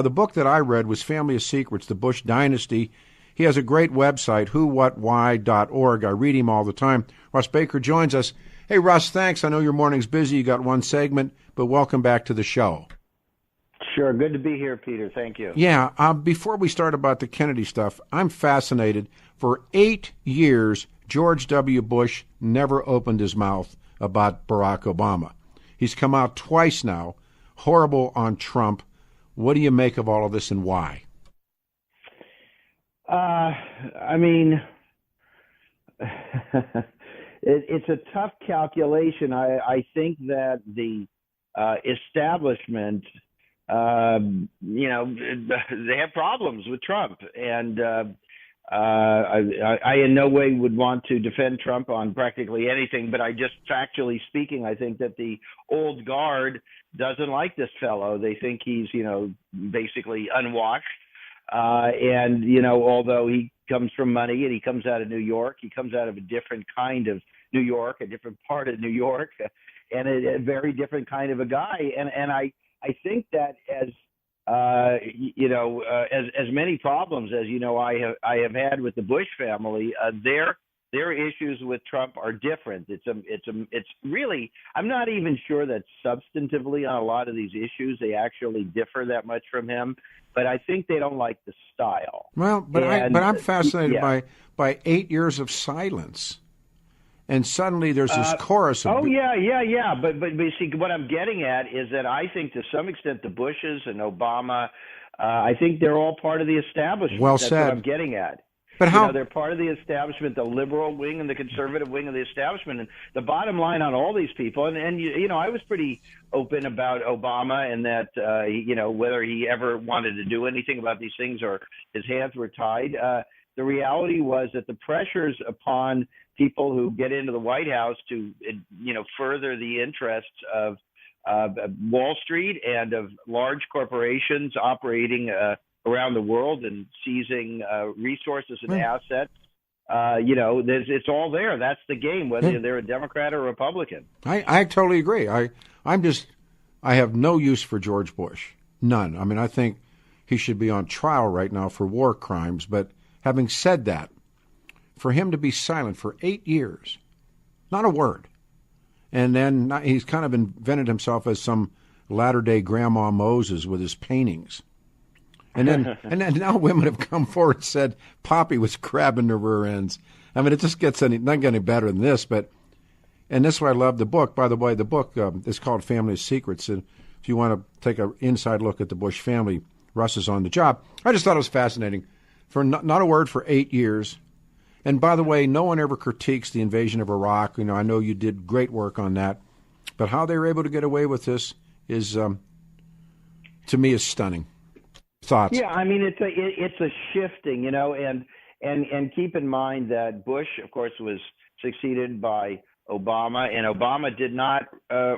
The book that I read was Family of Secrets, The Bush Dynasty. He has a great website, whowhatwhy.org. I read him all the time. Russ Baker joins us. Hey, Russ, thanks. I know your morning's busy. You got one segment, but welcome back to the show. Sure. Good to be here, Peter. Thank you. Yeah. Before we start about the Kennedy stuff, I'm fascinated. For 8 years, George W. Bush never opened his mouth about Barack Obama. He's come out twice now, horrible on Trump. What do you make of all of this and why? I mean, it's a tough calculation. I think that the establishment, they have problems with Trump. And I in no way would want to defend Trump on practically anything, but I just factually speaking, I think that the old guard doesn't like this fellow. They think he's, basically unwashed. And, although he comes from money and he comes out of New York, he comes out of a different kind of New York, a different part of New York, and a very different kind of a guy. And I think that as many problems as I have had with the Bush family, their issues with Trump are different. It's really, I'm not even sure that substantively on a lot of these issues they actually differ that much from him, but I think they don't like the style. Well, I'm fascinated by 8 years of silence. And suddenly there's this chorus of... Oh, yeah. But you see, what I'm getting at is that I think to some extent the Bushes and Obama, I think they're all part of the establishment. Well That's said. what I'm getting at. But how... they're part of the establishment, the liberal wing and the conservative wing of the establishment. And the bottom line on all these people, and I was pretty open about Obama and that, whether he ever wanted to do anything about these things or his hands were tied. The reality was that the pressures upon people who get into the White House to, further the interests of Wall Street and of large corporations operating around the world and seizing resources and assets, it's all there. That's the game, whether they're a Democrat or Republican. I totally agree. I have no use for George Bush. None. I mean, I think he should be on trial right now for war crimes. But having said that, for him to be silent for 8 years, not a word, and then he's kind of invented himself as some latter-day Grandma Moses with his paintings. And then now women have come forward and said Poppy was grabbing the rear ends. I mean, it just gets not getting any better than this. And that's why I love the book. By the way, the book is called Family of Secrets. And if you want to take an inside look at the Bush family, Russ is on the job. I just thought it was fascinating. For not a word for 8 years. And by the way, no one ever critiques the invasion of Iraq. I know you did great work on that. But how they were able to get away with this is, to me, is stunning. Thoughts? Yeah, I mean, it's a shifting, and keep in mind that Bush, of course, was succeeded by Obama, and Obama did not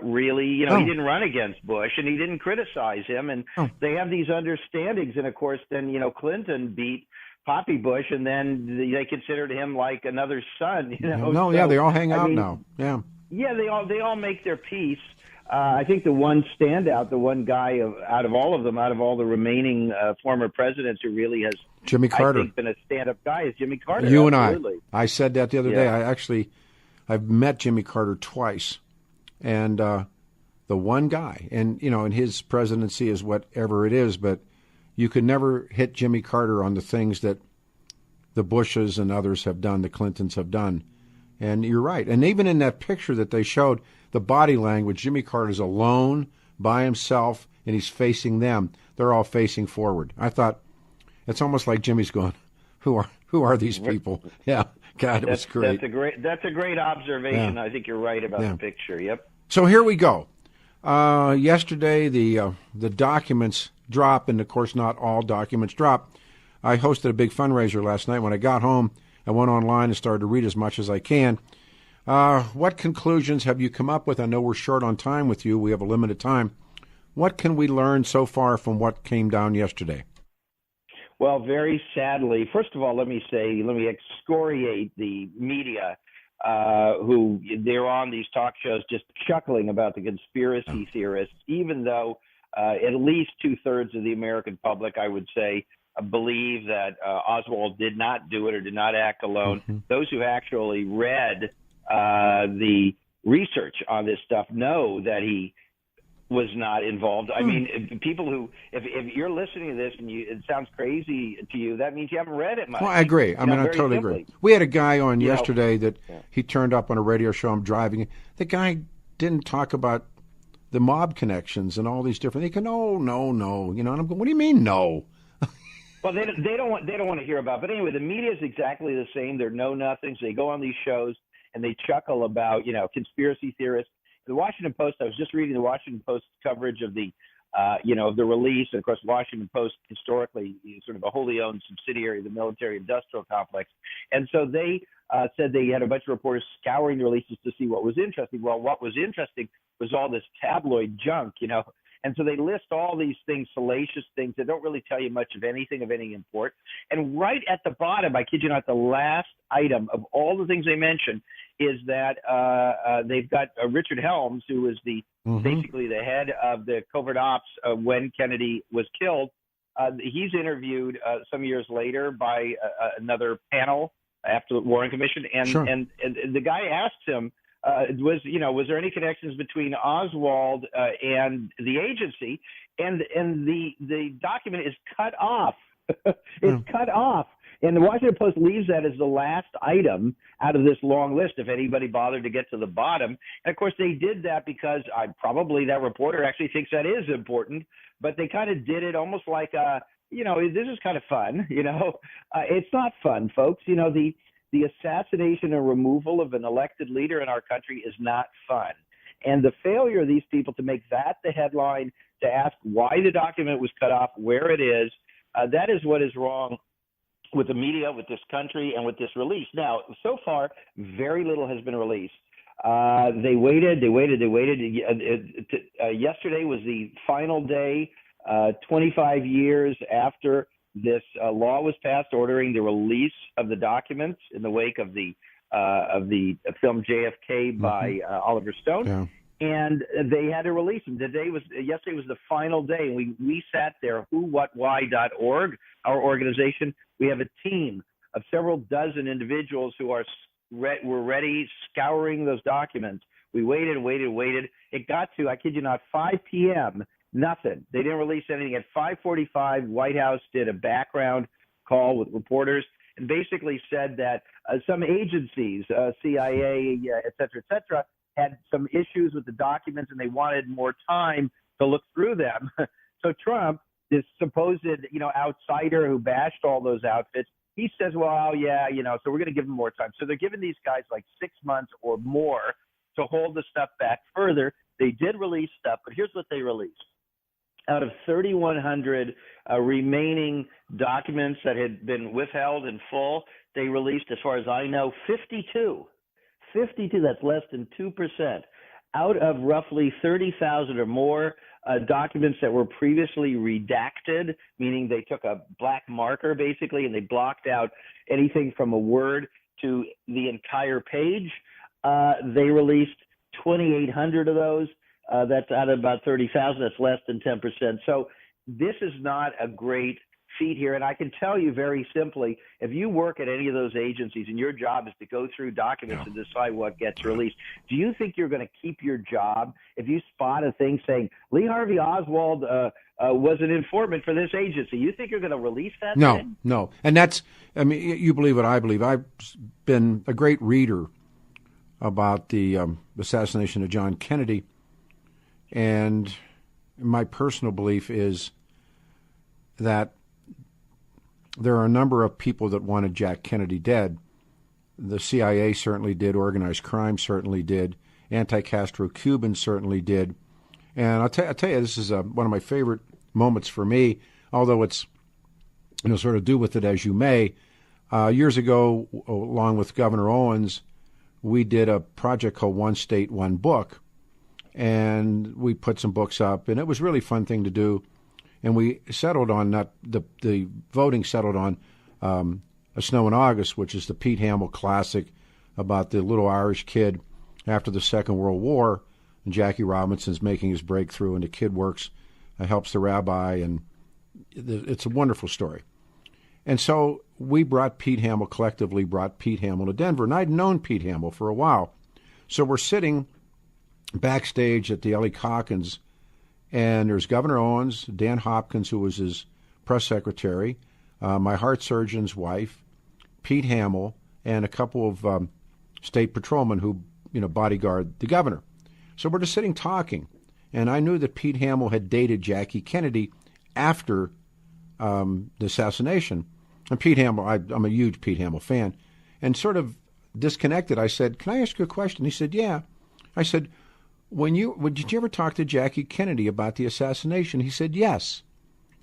really, he didn't run against Bush, and he didn't criticize him, and they have these understandings, and of course, then Clinton beat Poppy Bush, and then they considered him like another son, No, so, they all hang out now. Yeah. Yeah, they all make their peace. I think the one standout, the one guy out of all the remaining former presidents who really has, Jimmy Carter, I think, been a stand-up guy is Jimmy Carter. You absolutely. And I said that the other day. I've met Jimmy Carter twice, and the one guy, and and his presidency is whatever it is, but you could never hit Jimmy Carter on the things that the Bushes and others have done, the Clintons have done. And you're right. And even in that picture that they showed, the body language, Jimmy Carter's alone by himself, and he's facing them. They're all facing forward. I thought it's almost like Jimmy's going, who are these people? Yeah, God, it was great. That's a great observation. Yeah. I think you're right about the picture. Yep. So here we go. Yesterday, the documents drop, and of course, not all documents drop. I hosted a big fundraiser last night. When I got home, I went online and started to read as much as I can. What conclusions have you come up with? I know we're short on time with you. We have a limited time. What can we learn so far from what came down yesterday? Well, very sadly, first of all, let me excoriate the media who they're on these talk shows just chuckling about the conspiracy theorists, even though at least 2/3 of the American public, I would say, believe that Oswald did not do it or did not act alone. Mm-hmm. Those who actually read the research on this stuff know that he was not involved. I mean, people who, if you're listening to this and it sounds crazy to you, that means you haven't read it much. Well, I agree. I totally agree. We had a guy on yesterday that he turned up on a radio show. I'm driving. The guy didn't talk about the mob connections and all these different. They go, no. And I'm going, what do you mean, no? Well, they don't want to hear about it. But anyway, the media is exactly the same. They're know-nothings. They go on these shows and they chuckle about, conspiracy theorists. The Washington Post, I was just reading the Washington Post coverage of the, of the release. And of course, Washington Post historically is sort of a wholly owned subsidiary of the military-industrial complex. And so they said they had a bunch of reporters scouring the releases to see what was interesting. Well, what was interesting was all this tabloid junk, And so they list all these things, salacious things that don't really tell you much of anything of any import. And right at the bottom, I kid you not, the last item of all the things they mention is that they've got Richard Helms, who is basically the head of the covert ops when Kennedy was killed. He's interviewed some years later by another panel after the Warren Commission, and the guy asked him, was there any connections between Oswald and the agency? And the document is cut off. It's cut off. And the Washington Post leaves that as the last item out of this long list, if anybody bothered to get to the bottom. And of course, they did that because probably that reporter actually thinks that is important, but they kind of did it almost like, this is kind of fun. It's not fun, folks. The assassination and removal of an elected leader in our country is not fun. And the failure of these people to make that the headline, to ask why the document was cut off, where it is, that is what is wrong with the media, with this country, and with this release. Now, so far, very little has been released. They waited. Yesterday was the final day, 25 years after this law was passed ordering the release of the documents in the wake of the film JFK by Oliver Stone. Yeah. And they had to release them. Yesterday was the final day, and we sat there, whowhatwhy.org, our organization. We have a team of several dozen individuals who were ready, scouring those documents. We waited. It got to, I kid you not, 5 p.m., nothing. They didn't release anything. At 5:45, White House did a background call with reporters and basically said that some agencies, CIA, et cetera, had some issues with the documents and they wanted more time to look through them. So Trump, this supposed, outsider who bashed all those outfits, he says, well, yeah, so we're going to give them more time. So they're giving these guys like 6 months or more to hold the stuff back further. They did release stuff, but here's what they released. Out of 3,100 remaining documents that had been withheld in full, they released, as far as I know, 52. 52, that's less than 2%. Out of roughly 30,000 or more documents that were previously redacted, meaning they took a black marker basically and they blocked out anything from a word to the entire page, they released 2,800 of those. That's out of about 30,000. That's less than 10%. So this is not a great feat here. And I can tell you very simply, if you work at any of those agencies and your job is to go through documents and decide what gets released, do you think you're going to keep your job if you spot a thing saying Lee Harvey Oswald was an informant for this agency? You think you're going to release that thing? No. And that's, you believe what I believe. I've been a great reader about the assassination of John Kennedy. And my personal belief is that there are a number of people that wanted Jack Kennedy dead. The CIA certainly did. Organized crime certainly did. Anti-Castro Cubans certainly did. And I'll tell you, this is one of my favorite moments for me, although it's, sort of do with it as you may. Years ago, along with Governor Owens, we did a project called One State, One Book. And we put some books up, and it was a really fun thing to do. And we settled on the voting settled on A Snow in August, which is the Pete Hamill classic about the little Irish kid after the Second World War. And Jackie Robinson's making his breakthrough, and the kid works helps the rabbi, and it's a wonderful story. And so we collectively brought Pete Hamill to Denver, and I'd known Pete Hamill for a while. So we're sitting backstage at the Ellie Calkins, and there's Governor Owens, Dan Hopkins, who was his press secretary, my heart surgeon's wife, Pete Hamill, and a couple of state patrolmen who, bodyguard the governor. So we're just sitting talking, and I knew that Pete Hamill had dated Jackie Kennedy after the assassination. And Pete Hamill, I'm a huge Pete Hamill fan, and sort of disconnected, I said, "Can I ask you a question?" He said, "Yeah." I said, did you ever talk to Jackie Kennedy about the assassination? He said, "Yes."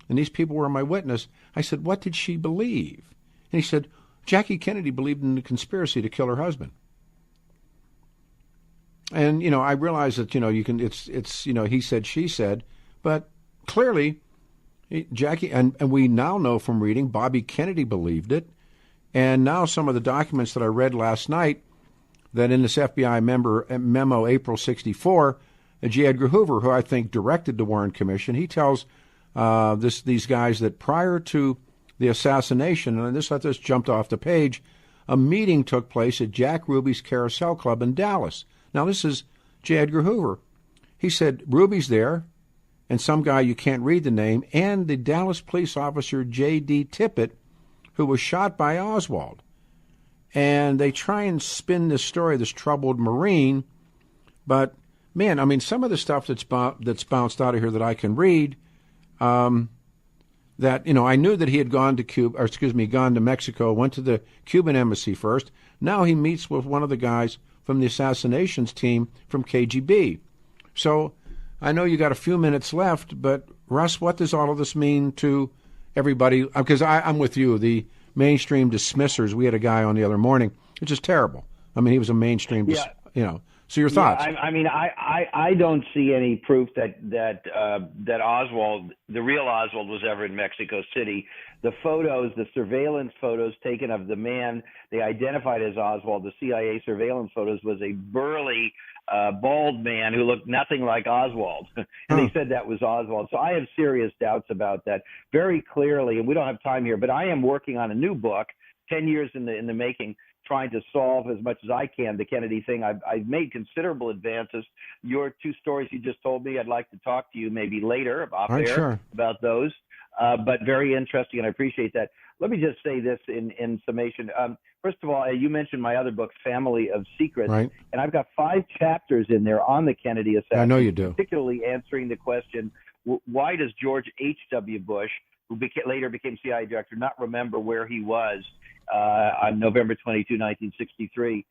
And these people were my witness. I said, "What did she believe?" And he said, "Jackie Kennedy believed in the conspiracy to kill her husband." And, I realized that, it's he said, she said, but clearly Jackie, and we now know from reading, Bobby Kennedy believed it. And now some of the documents that I read last night, that in this FBI memo, April 64, J. Edgar Hoover, who I think directed the Warren Commission, he tells these guys that prior to the assassination, and this jumped off the page, a meeting took place at Jack Ruby's Carousel Club in Dallas. Now, this is J. Edgar Hoover. He said, Ruby's there, and some guy you can't read the name, and the Dallas police officer J.D. Tippit, who was shot by Oswald. And they try and spin this story, this troubled Marine, but, man, some of the stuff that's bounced out of here that I can read, that, I knew that he had gone to Mexico, went to the Cuban embassy first. Now he meets with one of the guys from the assassinations team from KGB. So I know you got a few minutes left, but Russ, what does all of this mean to everybody? Because I'm with you, the mainstream dismissers. We had a guy on the other morning. It's just terrible. He was a mainstream, So your thoughts? Yeah, I don't see any proof that Oswald, the real Oswald, was ever in Mexico City. The photos, the surveillance photos taken of the man they identified as Oswald, the CIA surveillance photos, was a burly, bald man who looked nothing like Oswald. And they said that was Oswald. So I have serious doubts about that very clearly. And we don't have time here, but I am working on a new book, 10 years in the making, trying to solve as much as I can the Kennedy thing. I've made considerable advances. Your two stories you just told me, I'd like to talk to you maybe later off air about those. But very interesting, and I appreciate that. Let me just say this in summation. First of all, you mentioned my other book, Family of Secrets, right. And I've got 5 chapters in there on the Kennedy assassination. I know you do. Particularly answering the question, why does George H.W. Bush, who later became CIA director, not remember where he was on November 22, 1963?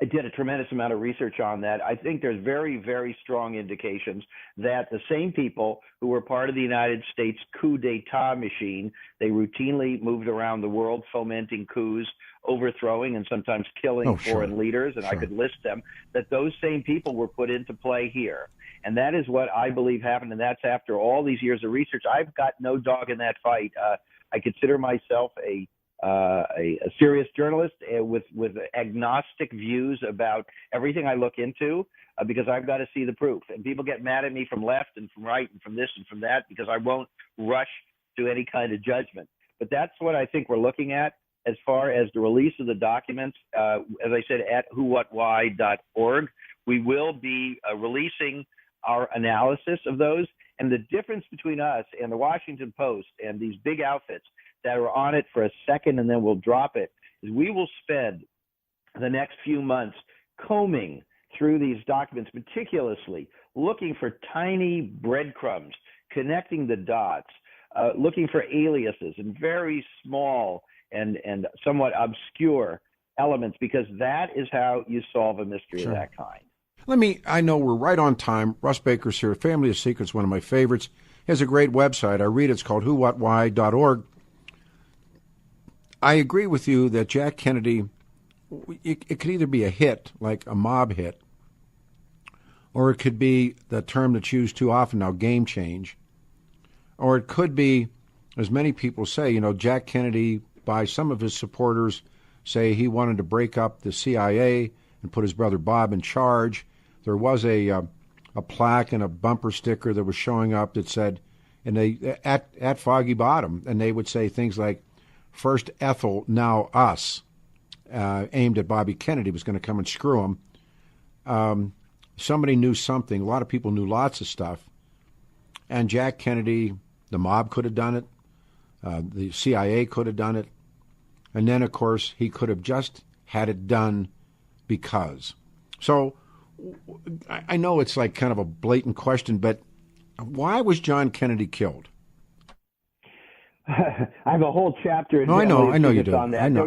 I did a tremendous amount of research on that. I think there's very, very strong indications that the same people who were part of the United States coup d'etat machine, they routinely moved around the world fomenting coups, overthrowing and sometimes killing foreign leaders, and I could list them, that those same people were put into play here. And that is what I believe happened, and that's after all these years of research. I've got no dog in that fight. I consider myself a serious journalist with agnostic views about everything I look into, because I've got to see the proof. And people get mad at me from left and from right and from this and from that because I won't rush to any kind of judgment. But that's what I think we're looking at as far as the release of the documents. As I said, at whowhatwhy.org, we will be releasing our analysis of those. And the difference between us and the Washington Post and these big outfits that are on it for a second and then we'll drop it is we will spend the next few months combing through these documents meticulously, looking for tiny breadcrumbs, connecting the dots, looking for aliases and very small and somewhat obscure elements, because that is how you solve a mystery of that kind. I know we're right on time. Russ Baker's here. Family of Secrets, one of my favorites. He has a great website. I read it. It's called whowhatwhy.org. I agree with you that Jack Kennedy, it could either be a hit, like a mob hit, or it could be the term that's used too often now, game change, or it could be, as many people say, Jack Kennedy, by some of his supporters, say he wanted to break up the CIA and put his brother Bob in charge. There was a a plaque and a bumper sticker that was showing up that said, and they at Foggy Bottom, and they would say things like, "First Ethel, now us," aimed at Bobby Kennedy, was going to come and screw him. Somebody knew something. A lot of people knew lots of stuff. And Jack Kennedy, the mob could have done it. The CIA could have done it. And then, of course, he could have just had it done because. So I know it's like kind of a blatant question, but why was John Kennedy killed? I have a whole chapter. No, I know you do. On that. I know.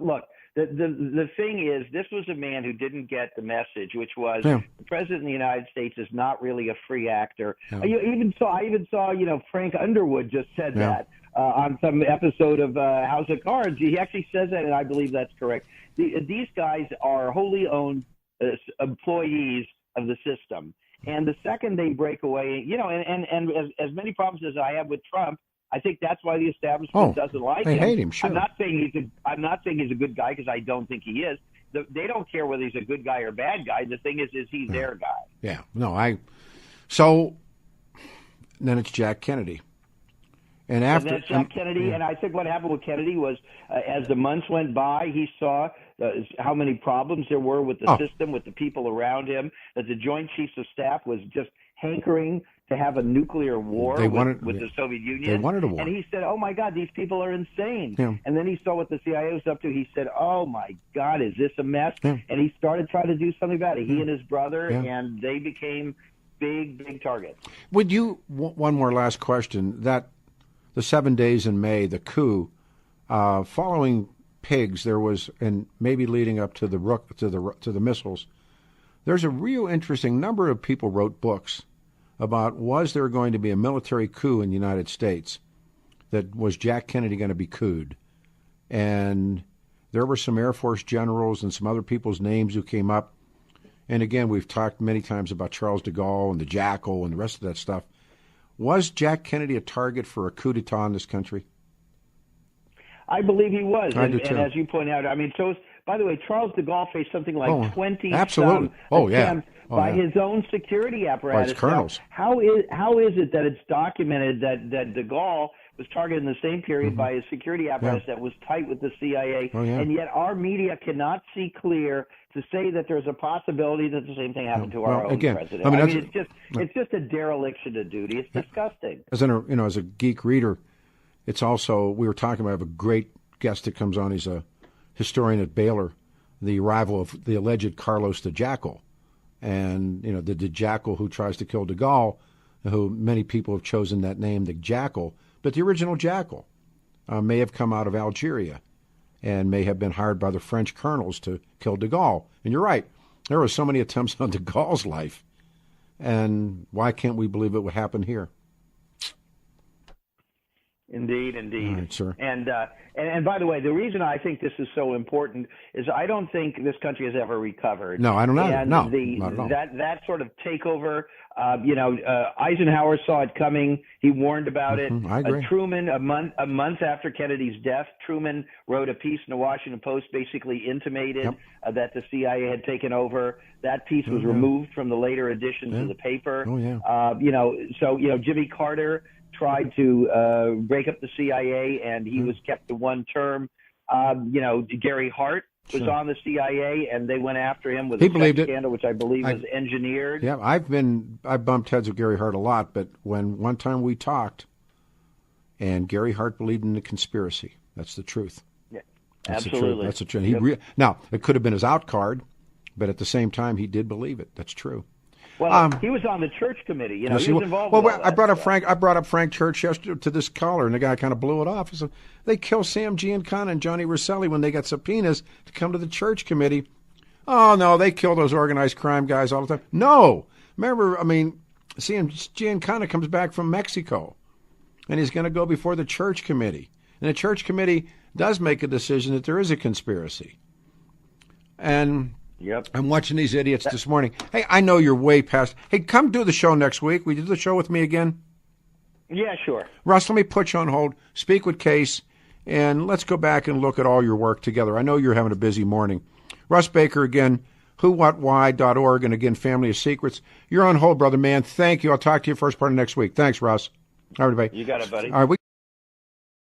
Look. The thing is, this was a man who didn't get the message, which was the president of the United States is not really a free actor. I even saw, Frank Underwood just said that on some episode of House of Cards. He actually says that, and I believe that's correct. These guys are wholly owned employees of the system, and the second they break away, and as many problems as I have with Trump, I think that's why the establishment doesn't like him. They hate him. Sure. I'm not saying he's a good guy, because I don't think he is. They don't care whether he's a good guy or bad guy. The thing is he's their guy. Yeah. No. So then it's Jack Kennedy, and after Jack Kennedy, and I think what happened with Kennedy was, as the months went by, he saw how many problems there were with the system, with the people around him. That the Joint Chiefs of Staff was just hankering to have a nuclear war with the Soviet Union. They wanted a war. And he said, "Oh, my God, these people are insane." Yeah. And then he saw what the CIA was up to. He said, "Oh, my God, is this a mess?" Yeah. And he started trying to do something about it. He and his brother, and they became big targets. Would you, one more last question, that the 7 days in May, the coup, following Pigs, there was, and maybe leading up to the missiles, there's a real interesting number of people wrote books about, was there going to be a military coup in the United States? That was Jack Kennedy going to be couped? And there were some Air Force generals and some other people's names who came up. And again, we've talked many times about Charles de Gaulle and the Jackal and the rest of that stuff. Was Jack Kennedy a target for a coup d'etat in this country? I believe he was. I do too. And as you point out, by the way, Charles de Gaulle faced something like 20 attempts by his own security apparatus. By his colonels. Now, how is it that it's documented that de Gaulle was targeted in the same period by his security apparatus that was tight with the CIA, and yet our media cannot see clear to say that there's a possibility that the same thing happened to our own president? It's just a dereliction of duty. It's disgusting. As a geek reader, it's also, we were talking about, I have a great guest that comes on. He's a historian at Baylor, the rival of the alleged Carlos the Jackal. And, the Jackal who tries to kill de Gaulle, who many people have chosen that name, the Jackal. But the original Jackal may have come out of Algeria and may have been hired by the French colonels to kill de Gaulle. And you're right, there were so many attempts on de Gaulle's life. And why can't we believe it would happen here? Indeed. All right, sir. And by the way, the reason I think this is so important is I don't think this country has ever recovered. No, I don't know. And not at all. That sort of takeover, Eisenhower saw it coming. He warned about it. I agree. Truman, a month after Kennedy's death, Truman wrote a piece in the Washington Post, basically intimated that the CIA had taken over. That piece was removed from the later editions of the paper. Jimmy Carter tried to break up the CIA, and he was kept to one term. Gary Hart was on the CIA, and they went after him with a sex scandal, which I believe was engineered. Yeah, I bumped heads with Gary Hart a lot, but when one time we talked, and Gary Hart believed in the conspiracy. That's the truth. Yeah, that's absolutely. That's the truth. Now, it could have been his out card, but at the same time, he did believe it. That's true. Well, he was on the church committee. He was involved. Well, with all I brought up Frank Church yesterday to this caller, and the guy kind of blew it off. He said they killed Sam Giancana and Johnny Rosselli when they got subpoenas to come to the church committee. Oh no, they kill those organized crime guys all the time. No, remember, Sam Giancana comes back from Mexico, and he's going to go before the church committee, and the church committee does make a decision that there is a conspiracy, and. Yep. I'm watching these idiots this morning. Hey, I know you're way past. Hey, come do the show next week. Will you do the show with me again? Yeah, sure. Russ, let me put you on hold, speak with Case, and let's go back and look at all your work together. I know you're having a busy morning. Russ Baker, again, whowhatwhy.org. And again, Family of Secrets. You're on hold, brother man. Thank you. I'll talk to you first part of next week. Thanks, Russ. All right, everybody. You got it, buddy. All right, we